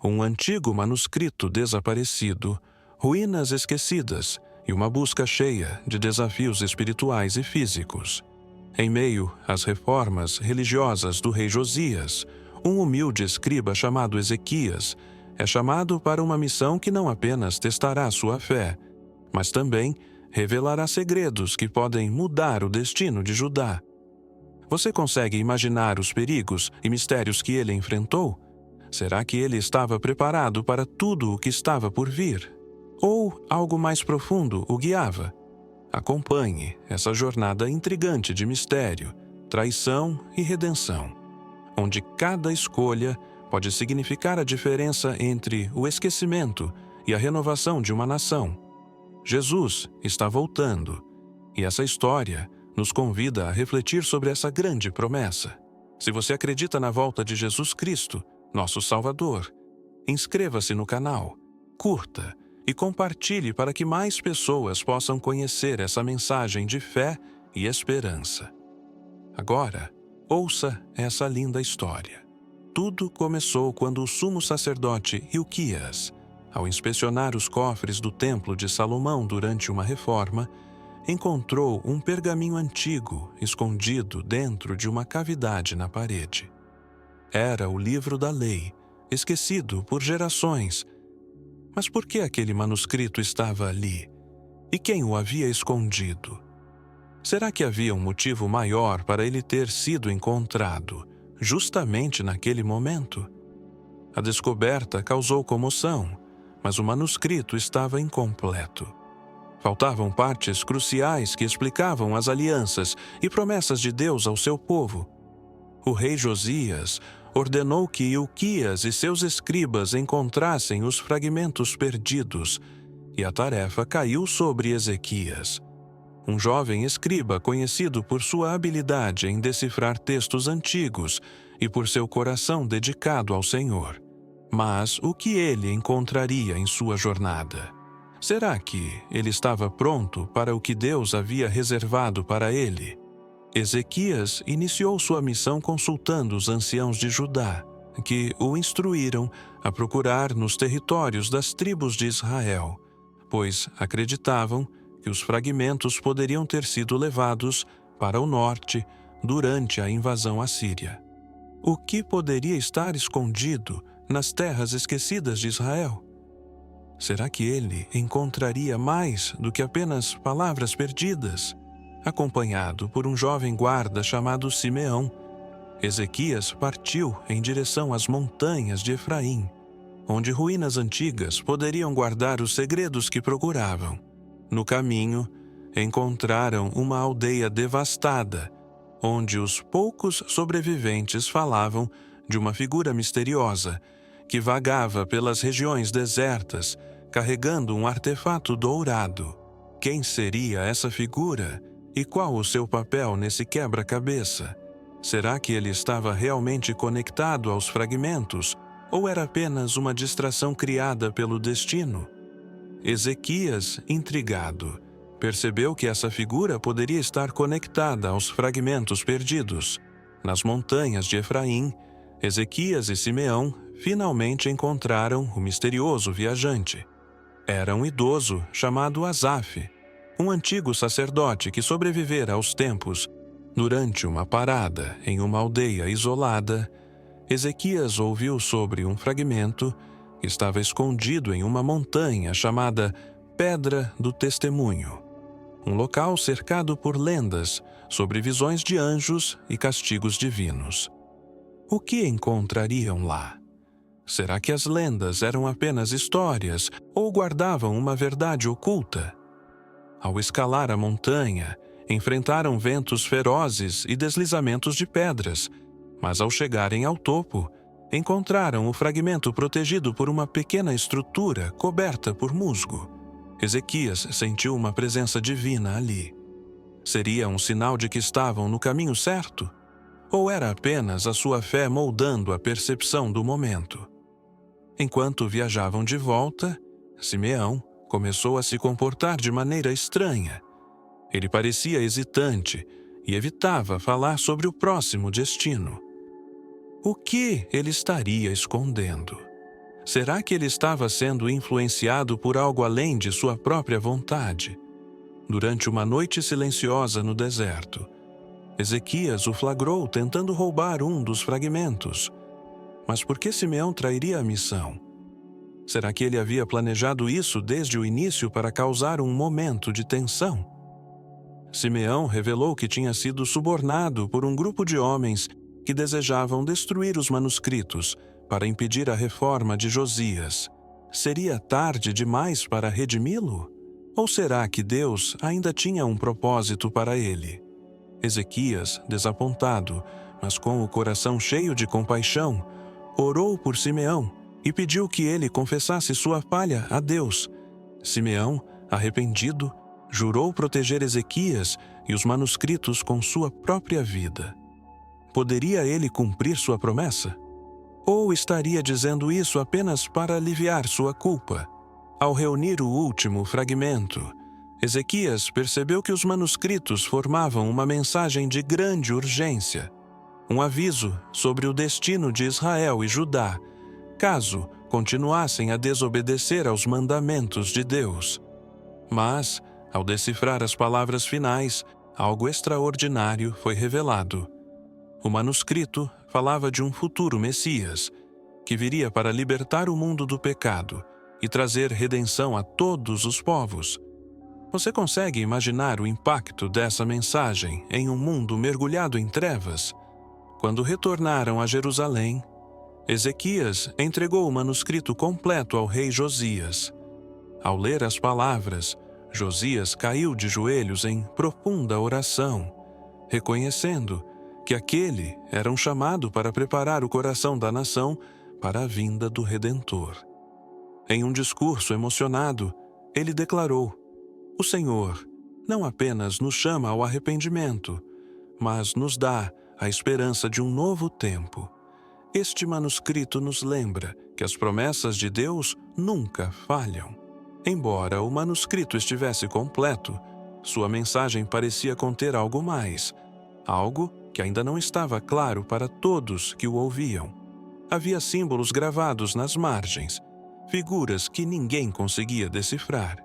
um antigo manuscrito desaparecido, ruínas esquecidas e uma busca cheia de desafios espirituais e físicos. Em meio às reformas religiosas do rei Josias, um humilde escriba chamado Ezequias é chamado para uma missão que não apenas testará sua fé, mas também revelará segredos que podem mudar o destino de Judá. Você consegue imaginar os perigos e mistérios que ele enfrentou? Será que ele estava preparado para tudo o que estava por vir? Ou algo mais profundo o guiava? Acompanhe essa jornada intrigante de mistério, traição e redenção, onde cada escolha pode significar a diferença entre o esquecimento e a renovação de uma nação. Jesus está voltando, e essa história nos convida a refletir sobre essa grande promessa. Se você acredita na volta de Jesus Cristo, nosso Salvador, inscreva-se no canal, curta e compartilhe para que mais pessoas possam conhecer essa mensagem de fé e esperança. Agora, ouça essa linda história. Tudo começou quando o sumo sacerdote Hilquias, ao inspecionar os cofres do Templo de Salomão durante uma reforma, encontrou um pergaminho antigo escondido dentro de uma cavidade na parede. Era o livro da lei, esquecido por gerações. Mas por que aquele manuscrito estava ali? E quem o havia escondido? Será que havia um motivo maior para ele ter sido encontrado, justamente naquele momento? A descoberta causou comoção, mas o manuscrito estava incompleto. Faltavam partes cruciais que explicavam as alianças e promessas de Deus ao seu povo. O rei Josias ordenou que Hilquias e seus escribas encontrassem os fragmentos perdidos, e a tarefa caiu sobre Ezequias, um jovem escriba conhecido por sua habilidade em decifrar textos antigos e por seu coração dedicado ao Senhor. Mas o que ele encontraria em sua jornada? Será que ele estava pronto para o que Deus havia reservado para ele? Ezequias iniciou sua missão consultando os anciãos de Judá, que o instruíram a procurar nos territórios das tribos de Israel, pois acreditavam que os fragmentos poderiam ter sido levados para o norte durante a invasão assíria. O que poderia estar escondido nas terras esquecidas de Israel? Será que ele encontraria mais do que apenas palavras perdidas? Acompanhado por um jovem guarda chamado Simeão, Ezequias partiu em direção às montanhas de Efraim, onde ruínas antigas poderiam guardar os segredos que procuravam. No caminho, encontraram uma aldeia devastada, onde os poucos sobreviventes falavam de uma figura misteriosa que vagava pelas regiões desertas, carregando um artefato dourado. Quem seria essa figura? E qual o seu papel nesse quebra-cabeça? Será que ele estava realmente conectado aos fragmentos, ou era apenas uma distração criada pelo destino? Ezequias, intrigado, percebeu que essa figura poderia estar conectada aos fragmentos perdidos. Nas montanhas de Efraim, Ezequias e Simeão finalmente encontraram o misterioso viajante. Era um idoso chamado Asaf, um antigo sacerdote que sobrevivera aos tempos. Durante uma parada em uma aldeia isolada, Ezequias ouviu sobre um fragmento que estava escondido em uma montanha chamada Pedra do Testemunho, um local cercado por lendas sobre visões de anjos e castigos divinos. O que encontrariam lá? Será que as lendas eram apenas histórias ou guardavam uma verdade oculta? Ao escalar a montanha, enfrentaram ventos ferozes e deslizamentos de pedras, mas ao chegarem ao topo, encontraram o fragmento protegido por uma pequena estrutura coberta por musgo. Ezequias sentiu uma presença divina ali. Seria um sinal de que estavam no caminho certo? Ou era apenas a sua fé moldando a percepção do momento? Enquanto viajavam de volta, Simeão começou a se comportar de maneira estranha. Ele parecia hesitante e evitava falar sobre o próximo destino. O que ele estaria escondendo? Será que ele estava sendo influenciado por algo além de sua própria vontade? Durante uma noite silenciosa no deserto, Ezequias o flagrou tentando roubar um dos fragmentos. Mas por que Simeão trairia a missão? Será que ele havia planejado isso desde o início para causar um momento de tensão? Simeão revelou que tinha sido subornado por um grupo de homens que desejavam destruir os manuscritos para impedir a reforma de Josias. Seria tarde demais para redimi-lo? Ou será que Deus ainda tinha um propósito para ele? Ezequias, desapontado, mas com o coração cheio de compaixão, orou por Simeão e pediu que ele confessasse sua falha a Deus. Simeão, arrependido, jurou proteger Ezequias e os manuscritos com sua própria vida. Poderia ele cumprir sua promessa? Ou estaria dizendo isso apenas para aliviar sua culpa? Ao reunir o último fragmento, Ezequias percebeu que os manuscritos formavam uma mensagem de grande urgência, um aviso sobre o destino de Israel e Judá, caso continuassem a desobedecer aos mandamentos de Deus. Mas, ao decifrar as palavras finais, algo extraordinário foi revelado. O manuscrito falava de um futuro Messias, que viria para libertar o mundo do pecado e trazer redenção a todos os povos. Você consegue imaginar o impacto dessa mensagem em um mundo mergulhado em trevas? Quando retornaram a Jerusalém, Ezequias entregou o manuscrito completo ao rei Josias. Ao ler as palavras, Josias caiu de joelhos em profunda oração, reconhecendo que aquele era um chamado para preparar o coração da nação para a vinda do Redentor. Em um discurso emocionado, ele declarou: "O Senhor não apenas nos chama ao arrependimento, mas nos dá a esperança de um novo tempo. Este manuscrito nos lembra que as promessas de Deus nunca falham." Embora o manuscrito estivesse completo, sua mensagem parecia conter algo mais, algo que ainda não estava claro para todos que o ouviam. Havia símbolos gravados nas margens, figuras que ninguém conseguia decifrar.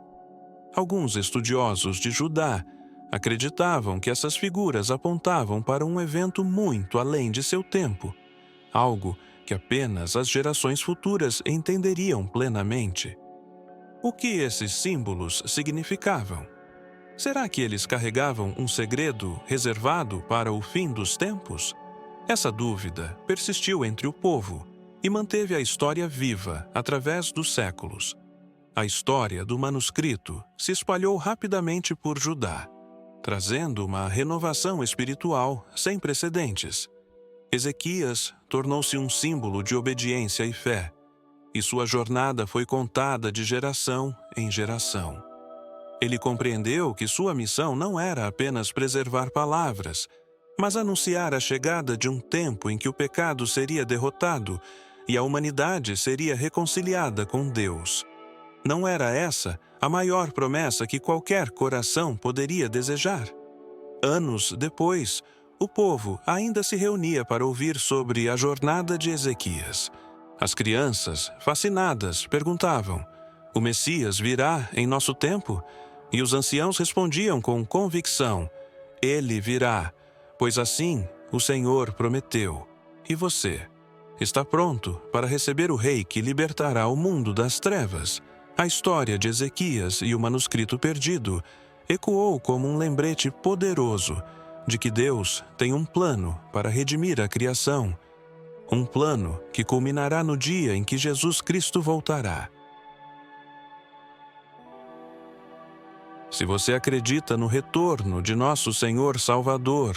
Alguns estudiosos de Judá acreditavam que essas figuras apontavam para um evento muito além de seu tempo, algo que apenas as gerações futuras entenderiam plenamente. O que esses símbolos significavam? Será que eles carregavam um segredo reservado para o fim dos tempos? Essa dúvida persistiu entre o povo e manteve a história viva através dos séculos. A história do manuscrito se espalhou rapidamente por Judá, trazendo uma renovação espiritual sem precedentes. Ezequias tornou-se um símbolo de obediência e fé, e sua jornada foi contada de geração em geração. Ele compreendeu que sua missão não era apenas preservar palavras, mas anunciar a chegada de um tempo em que o pecado seria derrotado e a humanidade seria reconciliada com Deus. Não era essa a maior promessa que qualquer coração poderia desejar? Anos depois, o povo ainda se reunia para ouvir sobre a jornada de Ezequias. As crianças, fascinadas, perguntavam: "O Messias virá em nosso tempo?" E os anciãos respondiam com convicção: "Ele virá, pois assim o Senhor prometeu." E você, está pronto para receber o rei que libertará o mundo das trevas? A história de Ezequias e o manuscrito perdido ecoou como um lembrete poderoso de que Deus tem um plano para redimir a criação, um plano que culminará no dia em que Jesus Cristo voltará. Se você acredita no retorno de nosso Senhor Salvador,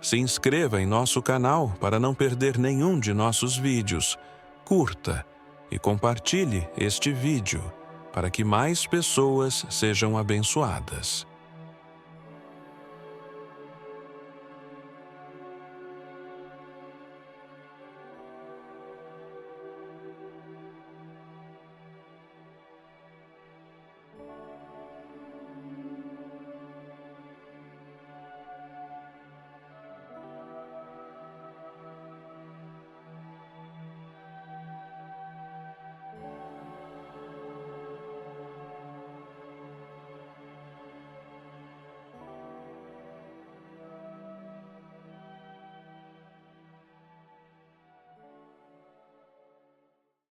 se inscreva em nosso canal para não perder nenhum de nossos vídeos, curta e compartilhe este vídeo para que mais pessoas sejam abençoadas.